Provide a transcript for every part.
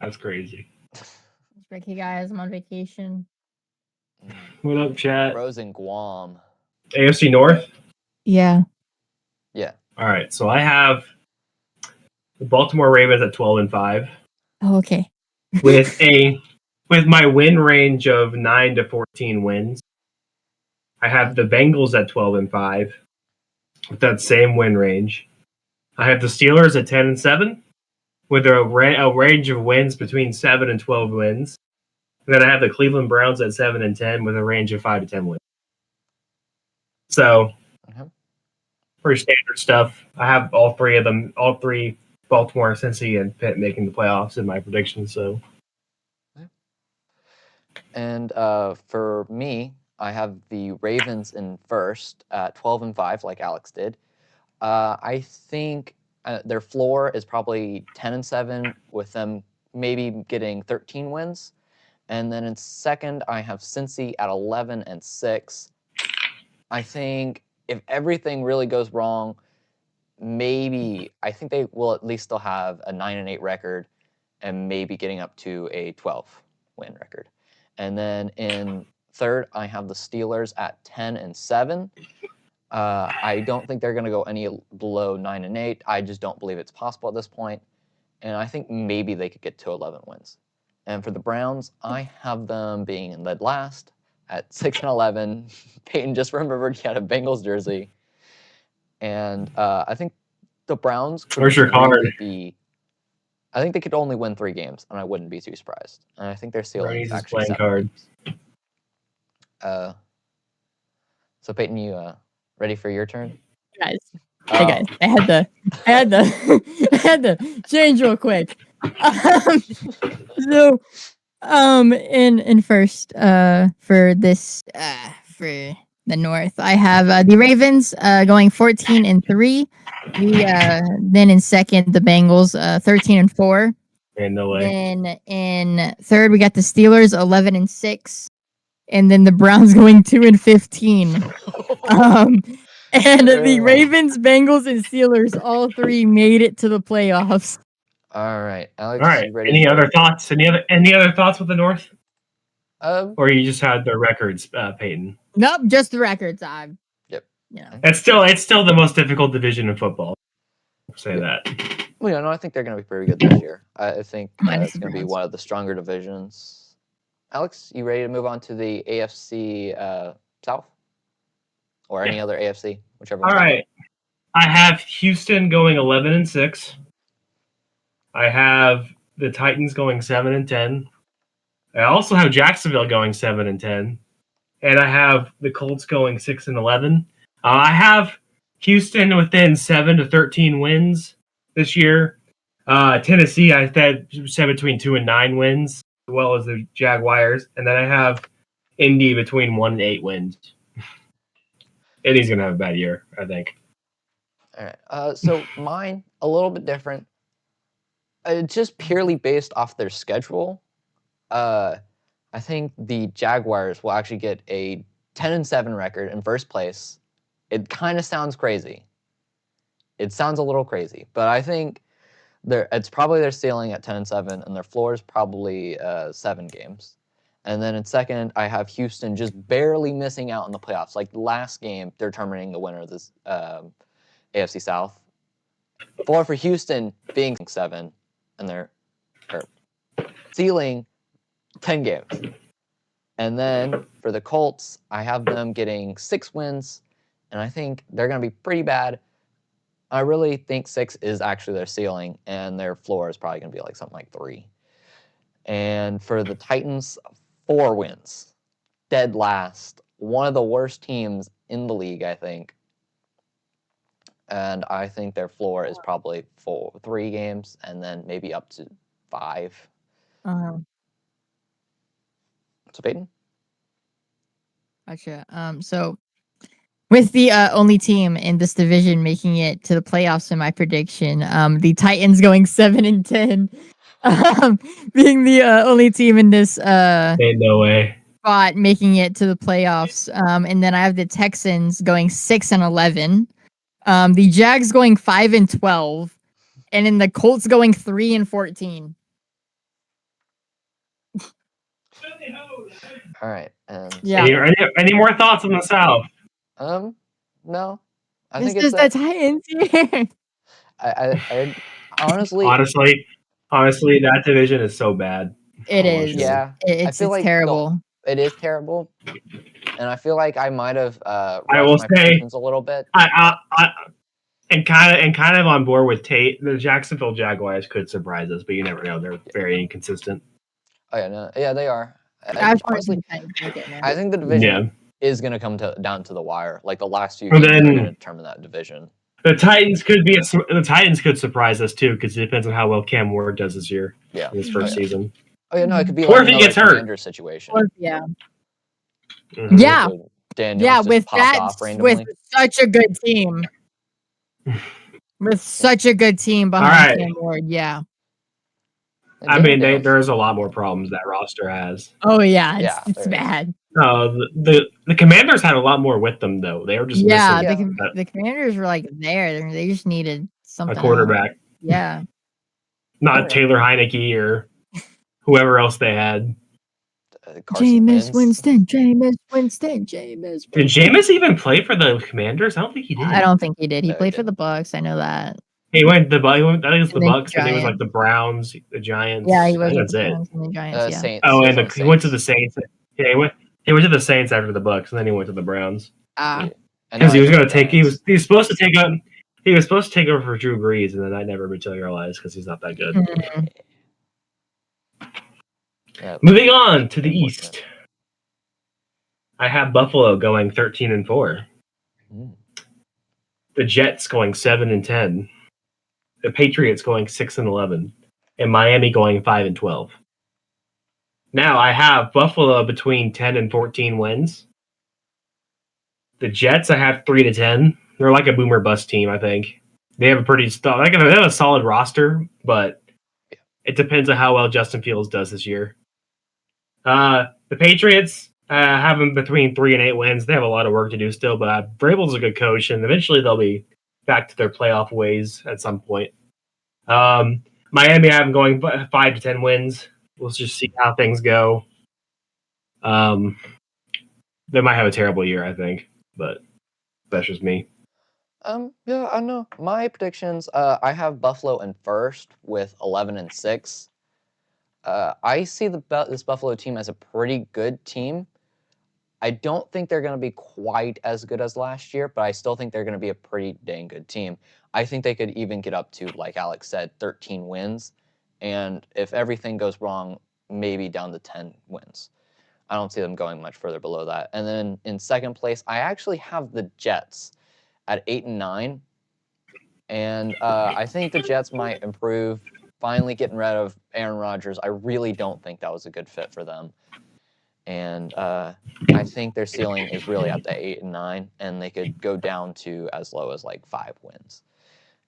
That's crazy. Ricky guys, I'm on vacation. What up, chat? Rose in Guam. AFC North? Yeah. Yeah. All right, so I have the Baltimore Ravens at 12-5 Oh, okay. with my win range of 9 to 14 wins. I have the Bengals at 12-5 with that same win range. I have the Steelers at 10-7 with a range of wins between 7 and 12 wins. And then I have the Cleveland Browns at 7-10 with a range of 5 to 10 wins. So, pretty standard stuff. I have all three of them, all three, Baltimore, Cincy, and Pitt making the playoffs in my predictions. So, and for me, I have the Ravens in first at 12-5, like Alex did. I think their floor is probably 10-7, with them maybe getting 13 wins. And then in second, I have Cincy at 11-6. I think if everything really goes wrong, I think they will at least still have a 9-8 record, and maybe getting up to a 12-win record. And then in third, I have the Steelers at 10-7. I don't think they're going to go any below 9-8. I just don't believe it's possible at this point. And I think maybe they could get to 11 wins. And for the Browns, I have them being in dead last at 6-11. Peyton just remembered he had a Bengals jersey. And I think the Browns could where's your card? I think they could only win 3 games, and I wouldn't be too surprised. And I think their ceiling is actually playing 7 card. games. So Peyton, you ready for your turn? Guys. Hey guys, I had to change real quick. In first for this for the North, I have the Ravens going 14-3. Then in second, the Bengals 13-4. And no way. Then in third, we got the Steelers 11-6, and then the Browns going 2-15. And the Ravens, Bengals, and Steelers all three made it to the playoffs. All right, Alex. All right. Ready Any other thoughts? Any other thoughts with the North? Or you just had the records, Peyton? Nope, just the records. Yep. Yeah. It's still the most difficult division in football. I'll say that. Well, yeah, no, I think they're going to be pretty good this year. I think it's going to be one of the stronger divisions. Alex, you ready to move on to the AFC South? Or any other AFC, whichever one. All right. I have Houston going 11-6. I have the Titans going 7-10. I also have Jacksonville going 7-10. And I have the Colts going 6-11. I have Houston within 7 to 13 wins this year. Tennessee, I said between 2 and 9 wins, as well as the Jaguars. And then I have Indy between 1 and 8 wins. Indy's going to have a bad year, I think. All right. So mine, a little bit different. Just purely based off their schedule. I think the Jaguars will actually get a 10-7 record in first place. It kind of sounds crazy. It sounds a little crazy, but I think it's probably their ceiling at 10-7, and their floor is probably 7 games. And then in second, I have Houston just barely missing out in the playoffs. Like the last game, determining the winner of this AFC South. Floor for Houston being 7, and their ceiling 10 games. And then for the Colts, I have them getting 6 wins, and I think they're going to be pretty bad. I really think 6 is actually their ceiling, and their floor is probably going to be like something like 3. And for the Titans, 4 wins. Dead last. One of the worst teams in the league, I think. And I think their floor is probably 3 games, and then maybe up to 5. So Peyton? Gotcha. So with the only team in this division making it to the playoffs in my prediction, the Titans going 7-10, being the only team in this Ain't no way spot making it to the playoffs. And then I have the Texans going 6-11, the Jags going 5-12, and then the Colts going 3-14. All right, and Yeah. Any more thoughts on the South? no, I This think is it's the Titans here. I honestly, Honestly, that division is so bad. It is. yeah, I It's feel like terrible. it is terrible, and I feel like I might have I rushed will my say, predictions a little bit. and kind of on board with Tate. The Jacksonville Jaguars could surprise us, but you never know. They're very inconsistent. Oh yeah, no, yeah, they are. I just want to see Honestly, the Titans make it, man. I think the division Yeah. is going to come down to the wire. Like the last few And games are then- going to determine that division. The Titans could surprise us too, because it depends on how well Cam Ward does this year. Yeah, His first season. Oh yeah, no, it could be Or like if he another gets hurt. Commander situation. Yeah. Mhm. Yeah. So Daniels Yeah, just with popped that, off randomly. with such a good team. With such a good team behind Alright. Cam Ward, yeah. And I mean, Daniels- there's a lot more problems that roster has. Oh yeah, Yeah, it's there is. bad. The Commanders had a lot more with them though. They were just Yeah, missing the Commanders were like there. They just needed a something. quarterback, Else. Yeah. not Yeah. Taylor Heineke or whoever else they had. Carson Jameis Wentz. Winston. Did Jameis even play for the Commanders? I don't think he did. I don't think he did. He No, he played for didn't. the Bucks. I know that. He went the I think it was the And then Bucks, and it was like Giants. the Browns, the Giants. Yeah, he I was think with that's the it. Browns and the Giants. Yeah. Saints. Oh, He and was on he went to the Saints. Saints. Yeah, he went to the Saints after the Bucks, and then he went to the Browns Ah. And because now he was he's going on to take. Giants. He was supposed to take up. He was supposed to take over for Drew Brees, and then that never materialized because he's not that good. Mhm. Yeah, Moving on to the unfortunate. East, I have Buffalo going 13-4. Mm. The Jets going 7-10. The Patriots going 6-11, and Miami going 5-12. Now I have Buffalo between 10 and 14 wins. The Jets I have 3-10. They're like a boomer bust team. I think they have they have a solid roster, but it depends on how well Justin Fields does this year. The Patriots have them between 3 and 8 wins. They have a lot of work to do still, but Vrabel's a good coach, and eventually they'll be back to their playoff ways at some point. Miami, I have them going 5 to 10 wins. We'll just see how things go. They might have a terrible year, I think, but that's just me. Yeah, I know. My predictions, I have Buffalo in first with 11-6. I see this Buffalo team as a pretty good team. I don't think they're going to be quite as good as last year, but I still think they're going to be a pretty dang good team. I think they could even get up to, like Alex said, 13 wins. And if everything goes wrong, maybe down to 10 wins. I don't see them going much further below that. And then in second place, I actually have the Jets at 8-9. And I think the Jets might improve, finally getting rid of Aaron Rodgers. I really don't think that was a good fit for them. And I think their ceiling is really at the 8 and 9, and they could go down to as low as like 5 wins.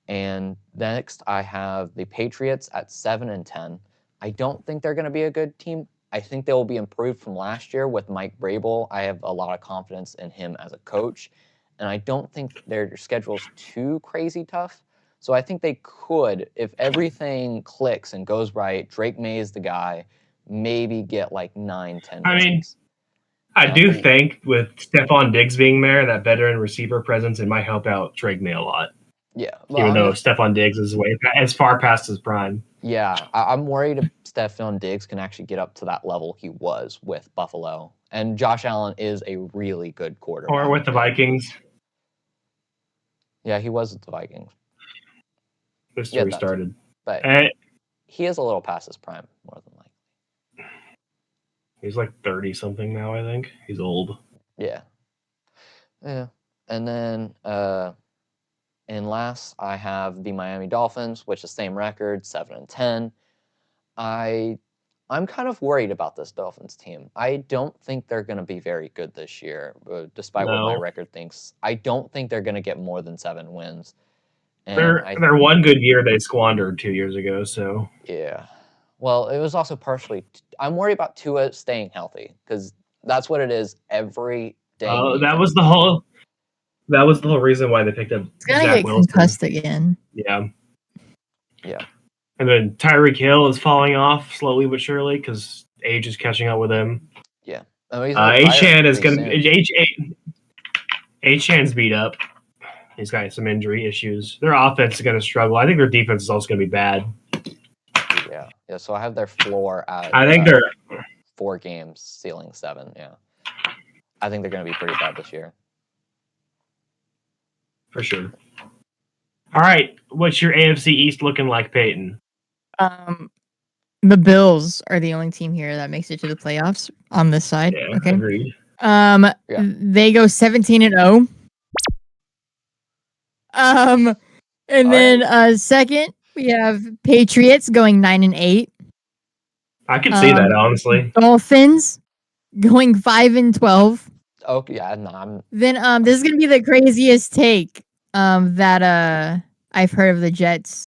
And next, I have the Patriots at 7-10. I don't think they're going to be a good team. I think they will be improved from last year with Mike Vrabel. I have a lot of confidence in him as a coach, and I don't think their schedule's too crazy tough. So I think they could, if everything clicks and goes right, Drake May is the guy, maybe get like 9, 10 I mean, wins. I do think with Stephon Diggs being there, that veteran receiver presence, it might help out Drake May a lot. Yeah. Well, Even though Stephon Diggs is as far past his prime. Yeah, I'm worried if Stephon Diggs can actually get up to that level he was with Buffalo. And Josh Allen is a really good quarterback. Or with the Vikings. Yeah, he was with the Vikings. Just restarted. But he is a little past his prime, more than likely. He's like 30-something now, I think. He's old. Yeah. Yeah. And then in last, I have the Miami Dolphins, which is the same record, 7-10. I'm kind of worried about this Dolphins team. I don't think they're going to be very good this year, despite what my record thinks. I don't think they're going to get more than 7 wins. And their one good year they squandered 2 years ago, so. Yeah. Well, it was also partially... I'm worried about Tua staying healthy, because that's what it is every day. That was the whole reason why they picked up It's going to get concussed again. Yeah. And then Tyreek Hill is falling off slowly but surely because Age is catching up with him. Yeah. Oh, he's retiring H-Chan is pretty going soon. to H-Chan's beat up. He's got some injury issues. Their offense is going to struggle. I think their defense is also going to be bad. Yeah. So I have their floor at I think they're 4 games, ceiling 7. Yeah. I think they're going to be pretty bad this year. for sure. All right, what's your AFC East looking like, Peyton? The Bills are the only team here that makes it to the playoffs on this side. Yeah, Okay. agreed. They go 17-0. And then second we have Patriots going 9-8. I could see that, honestly. Dolphins going 5-12. Oh yeah, no, Then this is gonna be the craziest take that I've heard of the Jets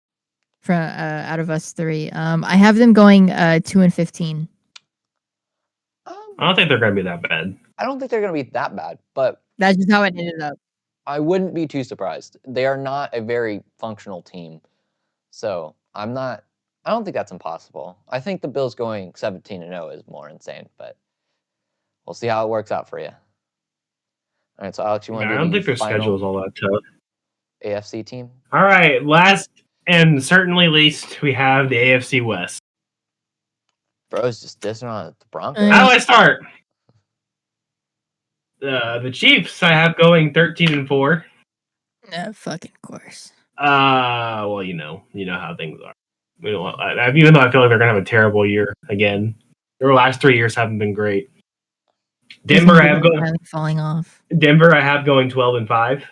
from out of us three. I have them going 2-15. I don't think they're going to be that bad. I don't think they're going to be that bad, but that's just how it ended up. I wouldn't be too surprised. They are not a very functional team, so I don't think that's impossible. I think the Bills going 17-0 is more insane, but we'll see how it works out for you. All right, so Alex, you want to do I don't think their schedule is all that tough. AFC team? All right, last and certainly least, we have the AFC West. Bro's just dissing on the Broncos. How do I start? The Chiefs I have going 13-4. No, fucking course. Well, you know how things are. Even though I feel like they're gonna have a terrible year again. Their last 3 years haven't been great. Denver I have going falling off. Denver I have going 12-5.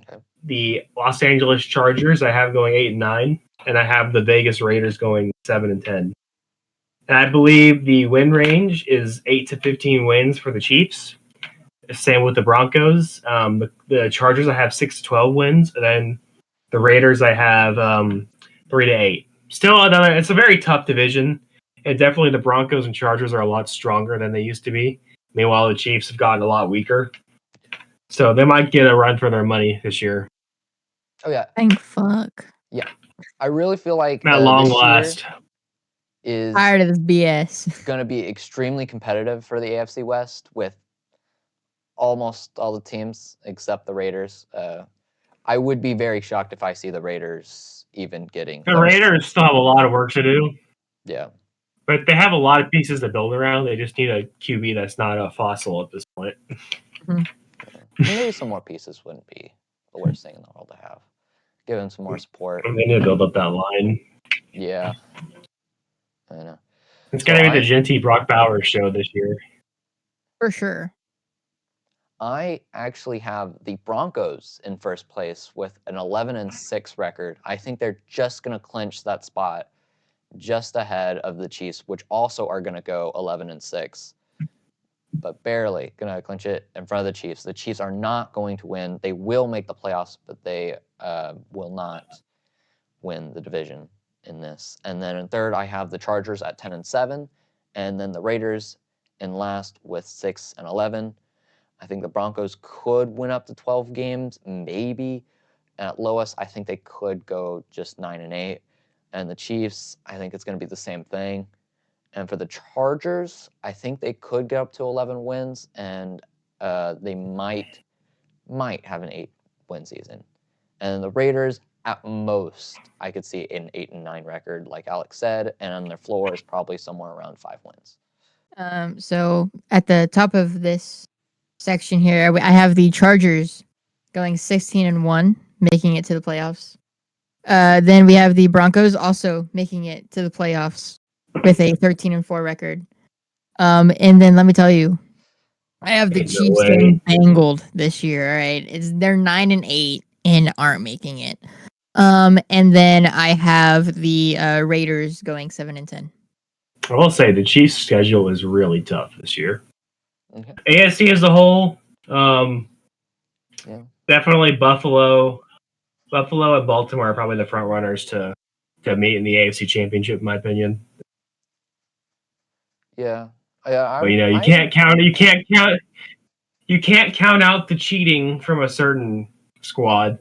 Okay. The Los Angeles Chargers I have going 8-9, and I have the Vegas Raiders going 7-10. And I believe the win range is 8 to 15 wins for the Chiefs. Same with the Broncos. The Chargers I have 6 to 12 wins, and then the Raiders I have 3 to 8. Still, it's a very tough division, and definitely the Broncos and Chargers are a lot stronger than they used to be. Meanwhile, the Chiefs have gotten a lot weaker, so they might get a run for their money this year. Oh yeah, thank fuck. Yeah, I really feel like at long last is tired of this BS. Going to be extremely competitive for the AFC West with almost all the teams except the Raiders. I would be very shocked if I see the Raiders even getting. The Raiders still have a lot of work to do. Yeah. But they have a lot of pieces to build around. They just need a QB that's not a fossil at this point. Mm-hmm. Maybe some more pieces wouldn't be the worst thing in the world to have. Give them some more support. They need to build up that line. Yeah. I know. It's going to be the Genty Brock Bowers show this year. For sure. I actually have the Broncos in first place with an 11-6 record. I think they're just going to clinch that spot just ahead of the Chiefs, which also are going to go 11-6, but barely going to clinch it in front of the Chiefs. The Chiefs are not going to win. They will make the playoffs, but they will not win the division in this. And then in third, I have the Chargers at 10-7, and then the Raiders in last with 6-11. I think the Broncos could win up to 12 games, maybe. At lowest, I think they could go just 9-8. And the Chiefs, I think it's going to be the same thing. And for the Chargers, I think they could get up to 11 wins, and they might have an 8-win season. And the Raiders, at most, I could see an 8-9 record, like Alex said, and their floor is probably somewhere around 5 wins. So at the top of this section here, I have the Chargers going 16-1, making it to the playoffs. Then we have the Broncos also making it to the playoffs with a 13-4 record. And then let me tell you, I have the Chiefs getting bangled this year. All right, they're 9-8 and aren't making it. And then I have the Raiders going 7-10. I will say the Chiefs' schedule is really tough this year. Okay. AFC as a whole, definitely Buffalo and Baltimore are probably the front runners to meet in the AFC Championship, in my opinion. Yeah, but you can't count out the cheating from a certain squad.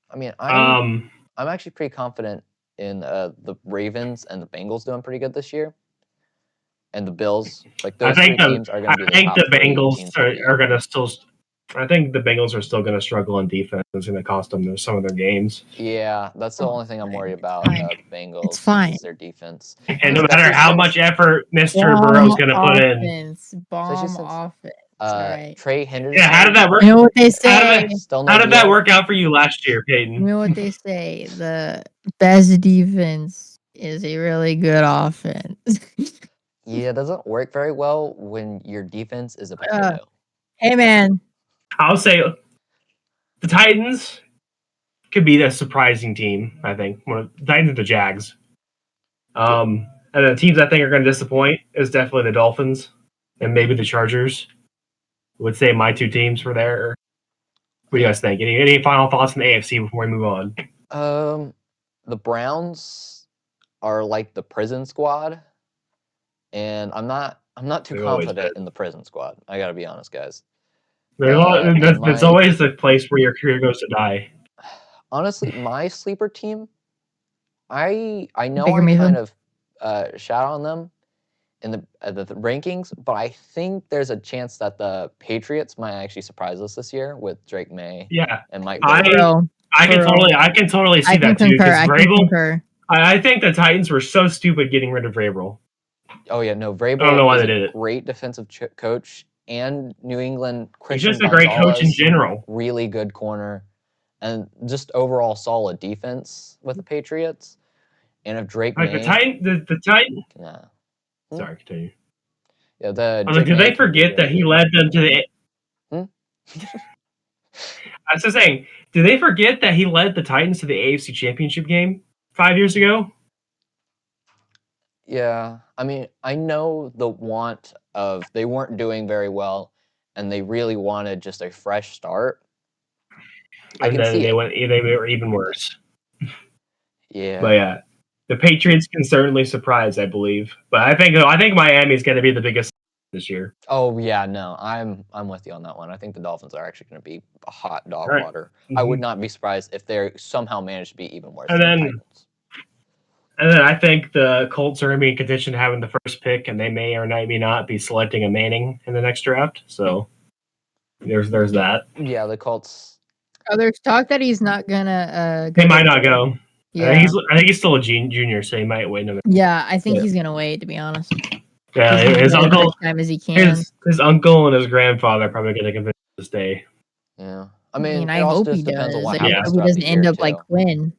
I mean, I'm actually pretty confident in the Ravens and the Bengals doing pretty good this year. and the Bills. Like I those three think the teams are going to be I the think top the three Bengals teams for the year. are going to still. I think the Bengals are still going to struggle on defense. It's going to cost them some of their games. Yeah, that's the only thing I'm worried about. Fine. The Bengals fine. is their defense. And no Especially matter how since- much effort Mr. Burrow's going to put in, offense. Bomb since, offense. All right. Trey Henderson. yeah, how did that work? You know what they How say? did, Still no how did that deal. work out for you last year, You Peyton? know what they say? The best defense is a really good offense. Yeah, it doesn't work very well when your defense is a potato. Hey, man. I'll say the Titans could be the surprising team. I think the Titans and the Jags. And the teams I think are going to disappoint is definitely the Dolphins and maybe the Chargers. I would say my two teams were there. What do you guys think? Any final thoughts on the AFC before we move on? The Browns are like the prison squad, and I'm not too They've always confident in the prison squad. I gotta be honest, guys. That's always the place where your career goes to die. Honestly, my sleeper team, I know Baker I Mayfield? kind of shout on them in the rankings, but I think there's a chance that the Patriots might actually surprise us this year with Drake May Yeah, and Mike I Vrabel. can totally see I can that too. concur. Because I can Vrabel, concur. I think the Titans were so stupid getting rid of Vrabel. Oh yeah, no, I don't know Vrabel why is they did a it. great defensive coach, and New England He's Christian just a great coach in Gonzalez, general. really good corner, and just overall solid defense with the Patriots. And if Drake Like May, the Titan. yeah, Sorry, continue. yeah, the I was like, did they forget that he led them to the? Hmm? I was just saying, did they forget that he led the Titans to the AFC Championship game 5 years ago? Yeah, I mean, I know the want of they weren't doing very well, and they really wanted just a fresh start. I And can then see they it. went. They were even worse. Yeah. But yeah, the Patriots can certainly surprise, I believe. But I think Miami's going to be the biggest this year. Oh yeah, no, I'm with you on that one. I think the Dolphins are actually going to be a hot dog All right. water. I would not be surprised if they somehow managed to be even worse And than then- the Titans. And then I think the Colts are going to be in contention having the first pick, and they may or may not be selecting a Manning in the next draft. So there's that. Yeah, the Colts. Oh, there's talk that he's not gonna They might not go. Yeah, I think he's still a junior, so he might wait another. yeah. I think Yeah. he's gonna wait. To be honest, Yeah, He's gonna his wait as uncle, much time as he can. his uncle, and his grandfather are probably going to convince him to stay. Yeah, I mean, I it also hope just he depends on does. what I Yeah. happens hope he throughout doesn't the end year up like too. Quinn.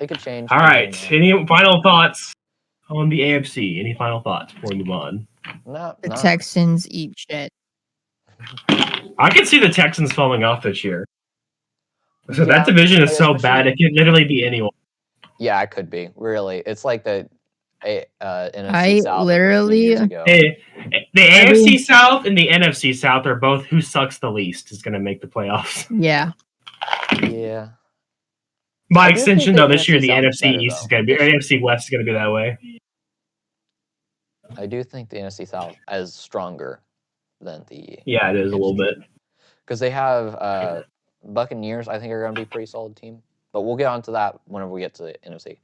It could change. All It right. could change. Any final thoughts on the AFC? Any final thoughts before we move on? The Texans eat shit. I could see the Texans falling off this year. So Yeah, that division is so especially- bad; it could literally be anyone. Yeah, it could be. Really, it's like the NFC I South literally- a few years ago. Hey, the Every- AFC South and the NFC South are both who sucks the least is going to make the playoffs. Yeah, Yeah. By I do think extension, the though, this year NFC the South is NFC better, East though, is going to be, this or year. NFC West is going to be that way. I do think the NFC South is stronger than the Yeah, it is a little bit. because they have Buccaneers. I think are going to be a pretty solid team, but we'll get onto that whenever we get to the NFC.